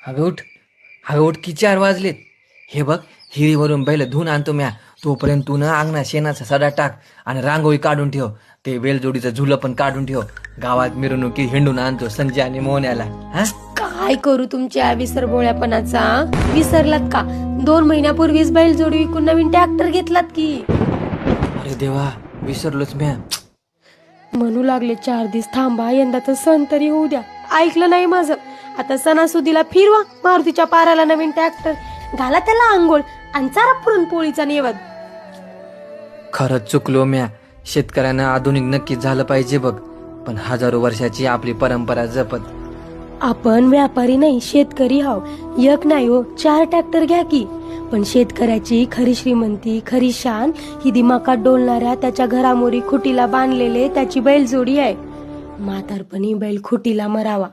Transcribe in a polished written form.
हवे उठ की 4 वाजलेत. हे बघ, हिरीवरून बैल धुवून आणतो म्या. तोपर्यंत तू ना अंगणात शेणाचा सडा टाक आणि रांगोळी काढून ठेव. ते वेलजोडीचं झुलं पण काढून ठेव. गावात मिरवणुकी हिंडून आणतो संजय आणि मोहन्याला. हा, काय करू तुमच्या विसरभोळ्यापणाचा? विसरलात का? 2 महिन्यापूर्वीच बैलजोडी विकून नवीन ट्रॅक्टर घेतलात की. अरे देवा, विसरलोच म्या. म्हणू लागले 4 दिवस थांबा, यंदाचा सण तरी होऊ द्या. ऐकलं नाही माझं. आता सणासुदीला फिरवा मारुतीच्या पाराला नवीन ट्रॅक्टर, घाला त्याला आंघोळ आणि चारा पुरणपोळीचा नैवेद्य. खरंच चुकलो म्या. शेतकऱ्यांना आधुनिक नक्कीच झालं पाहिजे बघ, पण हजारो वर्षाची आपली परंपरा जपत. आपण व्यापारी नाही, शेतकरी हाव. एक नाही हो, 4 ट्रॅक्टर घ्या की. पण शेतकऱ्याची खरी श्रीमंती, खरी शान ही दिमाकात डोलणाऱ्या त्याच्या घरामोरी खुटीला बांधलेले त्याची बैलजोडी आहे. म्हातारपणी बैल खुटीला मरावा,